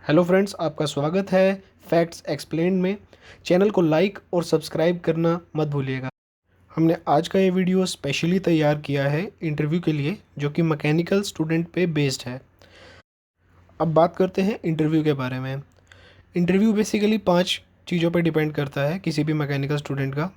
Hello friends, आपका स्वागत है फैक्ट्स एक्सप्लेन में। चैनल को लाइक और सब्सक्राइब करना मत भूलिएगा। हमने आज का ये वीडियो स्पेशली तैयार किया है इंटरव्यू के लिए, जो कि मैकेनिकल स्टूडेंट पे बेस्ड है। अब बात करते हैं इंटरव्यू के बारे में। इंटरव्यू बेसिकली 5 चीज़ों पे डिपेंड करता है किसी भी मैकेनिकल स्टूडेंट का।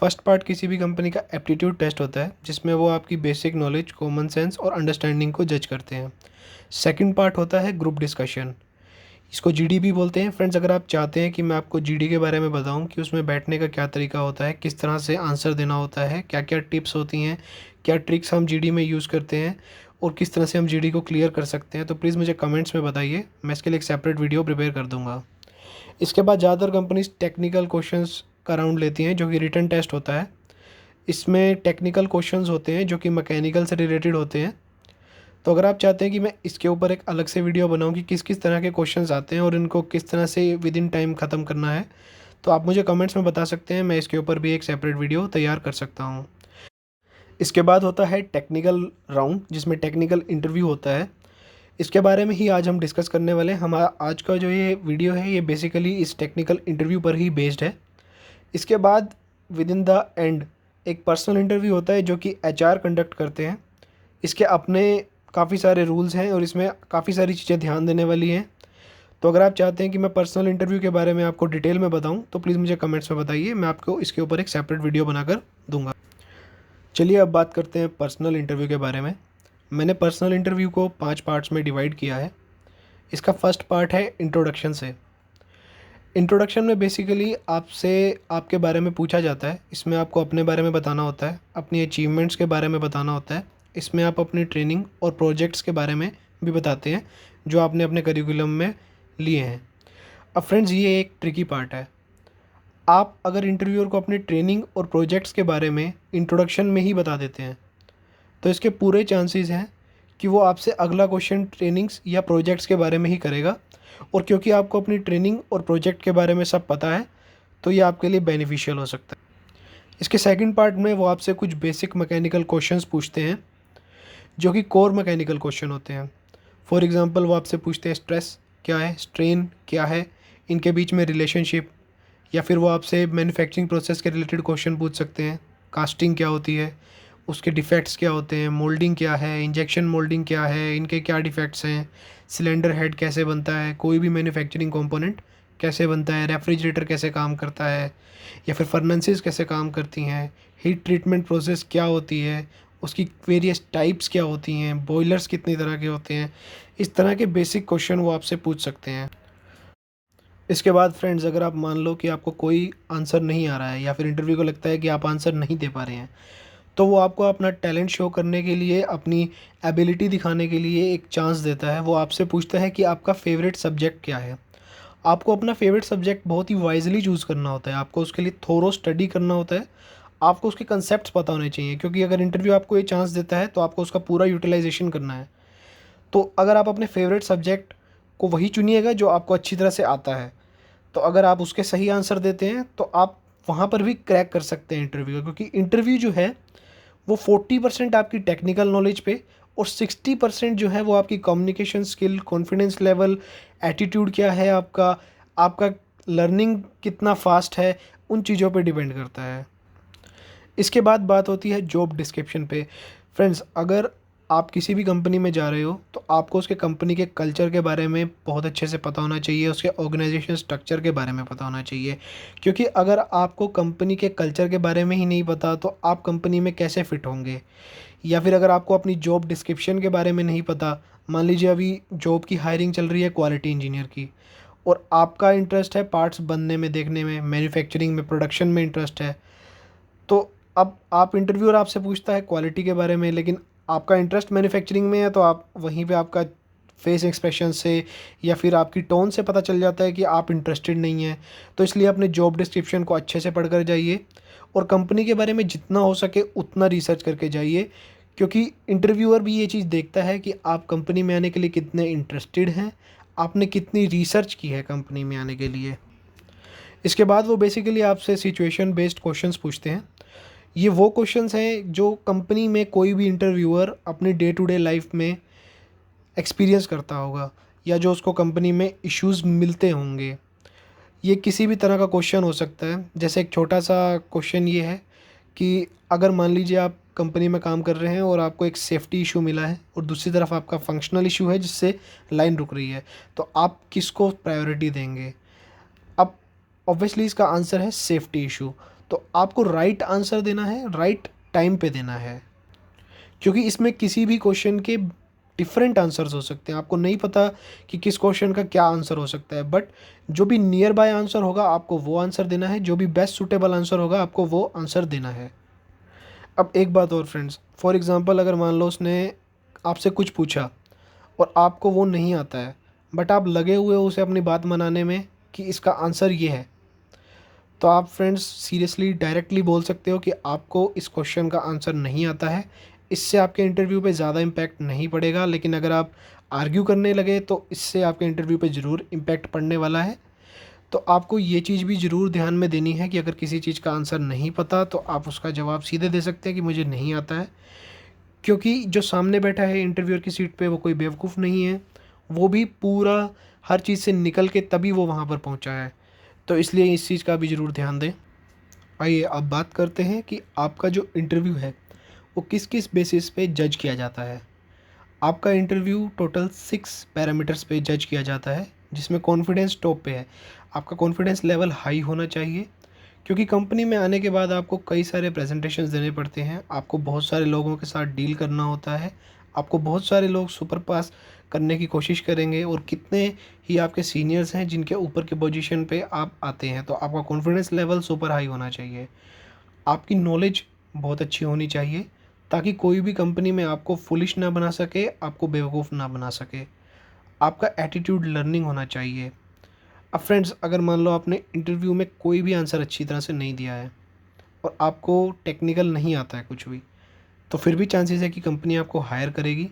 फर्स्ट पार्ट किसी भी कंपनी का एप्टीट्यूड टेस्ट होता है, जिसमें वो आपकी बेसिक नॉलेज, कॉमन सेंस और अंडरस्टैंडिंग को जज करते हैं। सेकंड पार्ट होता है ग्रुप डिस्कशन। इसको जीडी भी बोलते हैं। फ्रेंड्स, अगर आप चाहते हैं कि मैं आपको जीडी के बारे में बताऊं कि उसमें बैठने का क्या तरीका होता है, किस तरह से आंसर देना होता है, क्या क्या टिप्स होती हैं, क्या ट्रिक्स हम जीडी में यूज़ करते हैं और किस तरह से हम जीडी को क्लियर कर सकते हैं, तो प्लीज़ मुझे कमेंट्स में बताइए। मैं इसके लिए एक सेपरेट वीडियो प्रिपेयर कर दूँगा। इसके बाद ज़्यादातर कंपनीज टेक्निकल क्वेश्चंस का राउंड लेती हैं, जो कि रिटन टेस्ट होता है। इसमें टेक्निकल क्वेश्चंस होते हैं जो कि मैकेनिकल से रिलेटेड होते हैं। तो अगर आप चाहते हैं कि मैं इसके ऊपर एक अलग से वीडियो बनाऊं कि किस किस तरह के क्वेश्चंस आते हैं और इनको किस तरह से विद इन टाइम ख़त्म करना है, तो आप मुझे कमेंट्स में बता सकते हैं। मैं इसके ऊपर भी एक सेपरेट वीडियो तैयार कर सकता हूं। इसके बाद होता है टेक्निकल राउंड, जिसमें टेक्निकल इंटरव्यू होता है। इसके बारे में ही आज हम डिस्कस करने वाले हैं। हमारा आज का जो ये वीडियो है, ये बेसिकली इस टेक्निकल इंटरव्यू पर ही बेस्ड है। इसके बाद विद इन द एंड एक पर्सनल इंटरव्यू होता है, जो कि एचआर कंडक्ट करते हैं। इसके अपने काफ़ी सारे रूल्स हैं और इसमें काफ़ी सारी चीज़ें ध्यान देने वाली हैं। तो अगर आप चाहते हैं कि मैं पर्सनल इंटरव्यू के बारे में आपको डिटेल में बताऊं, तो प्लीज़ मुझे कमेंट्स में बताइए। मैं आपको इसके ऊपर एक सेपरेट वीडियो बनाकर दूंगा। चलिए अब बात करते हैं पर्सनल इंटरव्यू के बारे में। मैंने पर्सनल इंटरव्यू को 5 पार्ट्स में डिवाइड किया है। इसका फर्स्ट पार्ट है इंट्रोडक्शन से। इंट्रोडक्शन में बेसिकली आपसे आपके बारे में पूछा जाता है। इसमें आपको अपने बारे में बताना होता है, अपनी अचीवमेंट्स के बारे में बताना होता है। इसमें आप अपनी ट्रेनिंग और प्रोजेक्ट्स के बारे में भी बताते हैं, जो आपने अपने करिकुलम में लिए हैं। अब फ्रेंड्स, ये एक ट्रिकी पार्ट है। आप अगर इंटरव्यूअर को अपनी ट्रेनिंग और प्रोजेक्ट्स के बारे में इंट्रोडक्शन में ही बता देते हैं, तो इसके पूरे चांसेस हैं कि वो आपसे अगला क्वेश्चन ट्रेनिंग्स या प्रोजेक्ट्स के बारे में ही करेगा। और क्योंकि आपको अपनी ट्रेनिंग और प्रोजेक्ट के बारे में सब पता है, तो ये आपके लिए बेनिफिशियल हो सकता है। इसके सेकंड पार्ट में वो आपसे कुछ बेसिक मैकेनिकल क्वेश्चंस पूछते हैं, जो कि कोर मैकेनिकल क्वेश्चन होते हैं। फॉर एग्जांपल, वो आपसे पूछते हैं स्ट्रेस क्या है, स्ट्रेन क्या है, इनके बीच में रिलेशनशिप। या फिर वो आपसे मैन्युफैक्चरिंग प्रोसेस के रिलेटेड क्वेश्चन पूछ सकते हैं। कास्टिंग क्या होती है, उसके डिफ़ेक्ट्स क्या होते हैं, मोल्डिंग क्या है, इंजेक्शन मोल्डिंग क्या है, इनके क्या डिफ़ेक्ट्स हैं, सिलेंडर हेड कैसे बनता है, कोई भी मैन्युफैक्चरिंग कंपोनेंट कैसे बनता है, रेफ्रिजरेटर कैसे काम करता है, या फिर फर्नेसेस कैसे काम करती हैं, हीट ट्रीटमेंट प्रोसेस क्या होती है, उसकी वेरियस टाइप्स क्या होती हैं, बॉयलर्स कितनी तरह के होते हैं। इस तरह के बेसिक क्वेश्चन वो आपसे पूछ सकते हैं। इसके बाद फ्रेंड्स, अगर आप मान लो कि आपको कोई आंसर नहीं आ रहा है, या फिर इंटरव्यू को लगता है कि आप आंसर नहीं दे पा रहे हैं, तो वो आपको अपना टैलेंट शो करने के लिए, अपनी एबिलिटी दिखाने के लिए एक चांस देता है। वो आपसे पूछता है कि आपका फेवरेट सब्जेक्ट क्या है। आपको अपना फेवरेट सब्जेक्ट बहुत ही वाइजली चूज़ करना होता है। आपको उसके लिए थोरो स्टडी करना होता है। आपको उसके कंसेप्ट्स पता होने चाहिए, क्योंकि अगर इंटरव्यू आपको ये चांस देता है, तो आपको उसका पूरा यूटिलाइजेशन करना है। तो अगर आप अपने फेवरेट सब्जेक्ट को वही चुनिएगा जो आपको अच्छी तरह से आता है, तो अगर आप उसके सही आंसर देते हैं, तो आप वहाँ पर भी क्रैक कर सकते हैं इंटरव्यू को। क्योंकि इंटरव्यू जो है वो 40% आपकी टेक्निकल नॉलेज पे और 60% जो है वो आपकी communication skill, confidence level, attitude क्या है आपका, आपका लर्निंग कितना फास्ट है, उन चीज़ों पे डिपेंड करता है। इसके बाद बात होती है जॉब डिस्क्रिप्शन पे। फ्रेंड्स, अगर आप किसी भी कंपनी में जा रहे हो, तो आपको उसके कंपनी के कल्चर के बारे में बहुत अच्छे से पता होना चाहिए, उसके ऑर्गेनाइजेशन स्ट्रक्चर के बारे में पता होना चाहिए। क्योंकि अगर आपको कंपनी के कल्चर के बारे में ही नहीं पता, तो आप कंपनी में कैसे फ़िट होंगे। या फिर अगर आपको अपनी जॉब डिस्क्रिप्शन के बारे में नहीं पता, मान लीजिए अभी जॉब की हायरिंग चल रही है क्वालिटी इंजीनियर की, और आपका इंटरेस्ट है पार्ट्स बनने में, देखने में, मैन्युफैक्चरिंग में, प्रोडक्शन में इंटरेस्ट है, तो अब आप इंटरव्यूअर आपसे पूछता है क्वालिटी के बारे में, लेकिन आपका इंटरेस्ट मैन्युफैक्चरिंग में है, तो आप वहीं पे आपका फेस एक्सप्रेशन से या फिर आपकी टोन से पता चल जाता है कि आप इंटरेस्टेड नहीं हैं। तो इसलिए अपने जॉब डिस्क्रिप्शन को अच्छे से पढ़ कर जाइए और कंपनी के बारे में जितना हो सके उतना रिसर्च करके जाइए। क्योंकि इंटरव्यूअर भी ये चीज़ देखता है कि आप कंपनी में आने के लिए कितने इंटरेस्टेड हैं, आपने कितनी रिसर्च की है कंपनी में आने के लिए। इसके बाद वो बेसिकली आपसे सिचुएशन बेस्ड क्वेश्चंस पूछते हैं। ये वो क्वेश्चंस हैं जो कंपनी में कोई भी इंटरव्यूअर अपने डे टू डे लाइफ में एक्सपीरियंस करता होगा, या जो उसको कंपनी में इश्यूज़ मिलते होंगे। ये किसी भी तरह का क्वेश्चन हो सकता है। जैसे एक छोटा सा क्वेश्चन ये है कि अगर मान लीजिए आप कंपनी में काम कर रहे हैं और आपको एक सेफ्टी इशू मिला है और दूसरी तरफ आपका फंक्शनल इशू है जिससे लाइन रुक रही है, तो आप किसको प्रायोरिटी देंगे? अब ऑब्वियसली इसका आंसर है सेफ्टी इशू। तो आपको राइट आंसर देना है, राइट टाइम पे देना है, क्योंकि इसमें किसी भी क्वेश्चन के डिफरेंट आंसर्स हो सकते हैं। आपको नहीं पता कि किस क्वेश्चन का क्या आंसर हो सकता है, बट जो भी नियर बाय आंसर होगा आपको वो आंसर देना है, जो भी बेस्ट सूटेबल आंसर होगा आपको वो आंसर देना है। अब एक बात और फ्रेंड्स, फॉर एग्ज़ाम्पल अगर मान लो उसने आपसे कुछ पूछा और आपको वो नहीं आता है, बट आप लगे हुए हो उसे अपनी बात मनाने में कि इसका आंसर ये है, तो आप फ्रेंड्स सीरियसली डायरेक्टली बोल सकते हो कि आपको इस क्वेश्चन का आंसर नहीं आता है। इससे आपके इंटरव्यू पे ज़्यादा इम्पैक्ट नहीं पड़ेगा, लेकिन अगर आप आर्ग्यू करने लगे तो इससे आपके इंटरव्यू पे ज़रूर इम्पैक्ट पड़ने वाला है। तो आपको ये चीज़ भी ज़रूर ध्यान में देनी है कि अगर किसी चीज़ का आंसर नहीं पता तो आप उसका जवाब सीधे दे सकते हैं कि मुझे नहीं आता है, क्योंकि जो सामने बैठा है इंटरव्यूअर की सीट पे वो कोई बेवकूफ़ नहीं है। वो भी पूरा हर चीज़ से निकल के तभी वो वहाँ पर पहुँचा है, तो इसलिए इस चीज़ का भी ज़रूर ध्यान दें। आइए अब बात करते हैं कि आपका जो इंटरव्यू है वो किस किस बेसिस पे जज किया जाता है। आपका इंटरव्यू टोटल 6 पैरामीटर्स पे जज किया जाता है, जिसमें कॉन्फिडेंस टॉप पे है। आपका कॉन्फिडेंस लेवल हाई होना चाहिए, क्योंकि कंपनी में आने के बाद आपको कई सारे प्रेजेंटेशंस देने पड़ते हैं, आपको बहुत सारे लोगों के साथ डील करना होता है, आपको बहुत सारे लोग सुपर पास करने की कोशिश करेंगे और कितने ही आपके सीनियर्स हैं जिनके ऊपर के पोजीशन पे आप आते हैं। तो आपका कॉन्फिडेंस लेवल सुपर हाई होना चाहिए। आपकी नॉलेज बहुत अच्छी होनी चाहिए, ताकि कोई भी कंपनी में आपको फुलिश ना बना सके, आपको बेवकूफ़ ना बना सके। आपका एटीट्यूड लर्निंग होना चाहिए। अब फ्रेंड्स अगर मान लो आपने इंटरव्यू में कोई भी आंसर अच्छी तरह से नहीं दिया है और आपको टेक्निकल नहीं आता है कुछ भी, तो फिर भी चांसेस है कि कंपनी आपको हायर करेगी।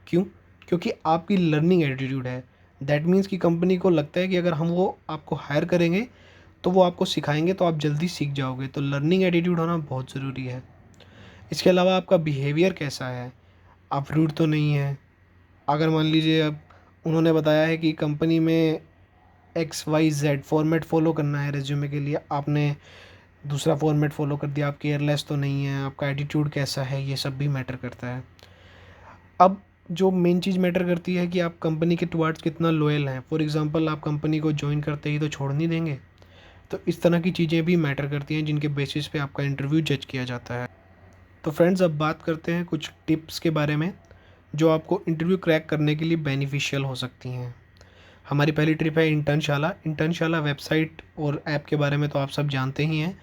क्यों? क्योंकि आपकी लर्निंग एटीट्यूड है। दैट मीन्स कि कंपनी को लगता है कि अगर हम वो आपको हायर करेंगे तो वो आपको सिखाएंगे तो आप जल्दी सीख जाओगे। तो लर्निंग एटीट्यूड होना बहुत ज़रूरी है। इसके अलावा आपका बिहेवियर कैसा है? आप रूड तो नहीं हैं? अगर मान लीजिए अब उन्होंने बताया है कि कंपनी में XYZ फॉर्मेट फ़ॉलो करना है रिज्यूमे के लिए, आपने दूसरा फॉर्मेट फ़ॉलो कर दिया, आप केयरलेस तो नहीं हैं, आपका एटीट्यूड कैसा है, ये सब भी मैटर करता है। अब जो मेन चीज़ मैटर करती है कि आप कंपनी के टुवर्ड्स कितना लॉयल हैं। फॉर एग्ज़ाम्पल आप कंपनी को जॉइन करते ही तो छोड़ नहीं देंगे, तो इस तरह की चीज़ें भी मैटर करती हैं जिनके बेसिस पे आपका इंटरव्यू जज किया जाता है। तो फ्रेंड्स अब बात करते हैं कुछ टिप्स के बारे में जो आपको इंटरव्यू क्रैक करने के लिए बेनिफिशियल हो सकती हैं। हमारी पहली ट्रिप है इंटर्नशाला। इंटर्नशाला वेबसाइट और ऐप के बारे में तो आप सब जानते ही हैं।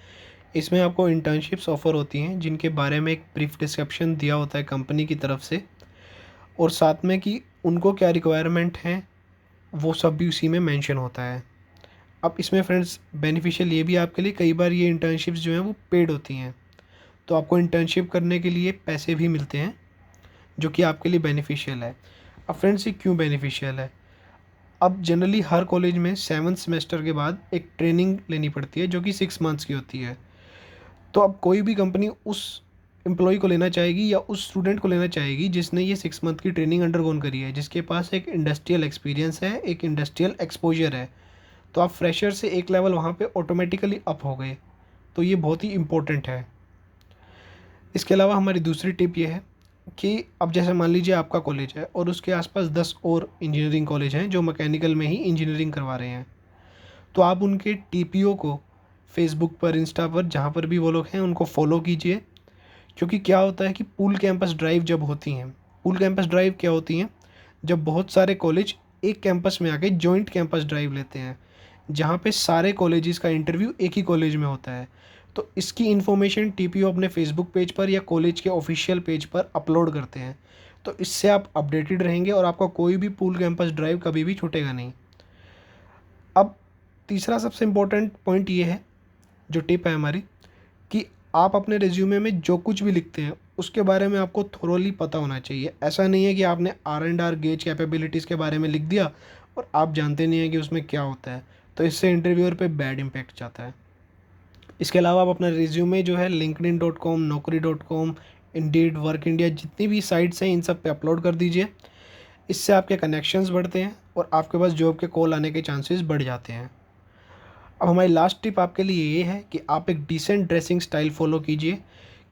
इसमें आपको इंटर्नशिप्स ऑफ़र होती हैं जिनके बारे में एक ब्रीफ डिस्क्रिप्शन दिया होता है कंपनी की तरफ से, और साथ में कि उनको क्या रिक्वायरमेंट हैं वो सब भी उसी में मेंशन होता है। अब इसमें फ्रेंड्स बेनिफिशियल ये भी आपके लिए, कई बार ये इंटर्नशिप्स जो हैं वो पेड होती हैं, तो आपको इंटर्नशिप करने के लिए पैसे भी मिलते हैं जो कि आपके लिए बेनिफिशियल है। अब फ्रेंड्स ये क्यों बेनिफिशियल है? अब जनरली हर कॉलेज में 7th सेमेस्टर के बाद एक ट्रेनिंग लेनी पड़ती है जो कि 6 मंथ्स की होती है। तो अब कोई भी कंपनी उस एम्प्लॉय को लेना चाहेगी या उस स्टूडेंट को लेना चाहेगी जिसने ये 6 मंथ की ट्रेनिंग अंडरगोन करी है, जिसके पास एक इंडस्ट्रियल एक्सपीरियंस है, एक इंडस्ट्रियल एक्सपोजर है। तो आप फ्रेशर से एक लेवल वहाँ पे ऑटोमेटिकली अप हो गए। तो ये बहुत ही इम्पोर्टेंट है। इसके अलावा हमारी दूसरी टिप ये है कि अब जैसे मान लीजिए आपका कॉलेज है और उसके आसपास 10 और इंजीनियरिंग कॉलेज हैं जो मैकेनिकल में ही इंजीनियरिंग करवा रहे हैं, तो आप उनके टीपीओ को फेसबुक पर, इंस्टा पर, जहाँ पर भी वो लोग हैं उनको फॉलो कीजिए। क्योंकि क्या होता है कि पूल कैंपस ड्राइव जब होती हैं, पूल कैंपस ड्राइव क्या होती हैं, जब बहुत सारे कॉलेज एक कैंपस में आके जॉइंट कैंपस ड्राइव लेते हैं, जहाँ पे सारे कॉलेजेस का इंटरव्यू एक ही कॉलेज में होता है। तो इसकी इन्फॉर्मेशन टीपीओ अपने फेसबुक पेज पर या कॉलेज के ऑफिशियल पेज पर अपलोड करते हैं। तो इससे आप अपडेटेड रहेंगे और आपका कोई भी पूल कैंपस ड्राइव कभी भी छूटेगा नहीं। अब तीसरा सबसे इम्पोर्टेंट पॉइंट ये है, जो टिप है हमारी, कि आप अपने रिज्यूमे में जो कुछ भी लिखते हैं उसके बारे में आपको थोरोली पता होना चाहिए। ऐसा नहीं है कि आपने R&R गेज कैपेबिलिटीज़ के बारे में लिख दिया और आप जानते नहीं हैं कि उसमें क्या होता है, तो इससे इंटरव्यूअर पे बैड इम्पैक्ट जाता है। इसके अलावा आप अपना रिज्यूमे जो है linkedin.com, naukri.com, Indeed, work India, जितनी भी साइट्स हैं इन सब पे अपलोड कर दीजिए। इससे आपके कनेक्शंस बढ़ते हैं और आपके पास जॉब के कॉल आने के चांसेस बढ़ जाते हैं। अब हमारी लास्ट टिप आपके लिए ये है कि आप एक डिसेंट ड्रेसिंग स्टाइल फॉलो कीजिए,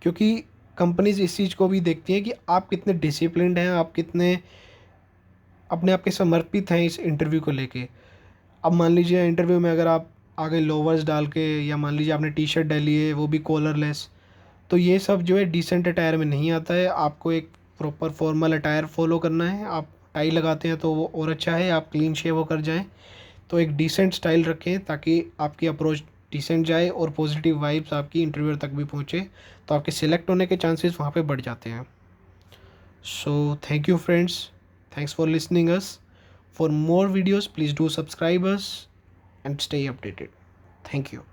क्योंकि कंपनीज इस चीज़ को भी देखती हैं कि आप कितने डिसिप्लिन्ड हैं, आप कितने अपने आप के समर्पित हैं इस इंटरव्यू को लेके। अब मान लीजिए इंटरव्यू में अगर आप आ गए लोवर्स डाल के, या मान लीजिए आपने टी शर्ट डाली है वो भी कॉलरलेस, तो ये सब जो है डिसेंट अटायर में नहीं आता है। आपको एक प्रॉपर फॉर्मल अटायर फॉलो करना है। आप टाई लगाते हैं तो वो और अच्छा है, आप क्लीन शेव होकर जाएं। तो एक डिसेंट स्टाइल रखें ताकि आपकी अप्रोच डिसेंट जाए और पॉजिटिव वाइब्स आपकी इंटरव्यूअर तक भी पहुँचे, तो आपके सिलेक्ट होने के चांसेस वहाँ पे बढ़ जाते हैं। So thank you friends, thanks for listening us. For more videos, please do subscribe us and stay updated. Thank you.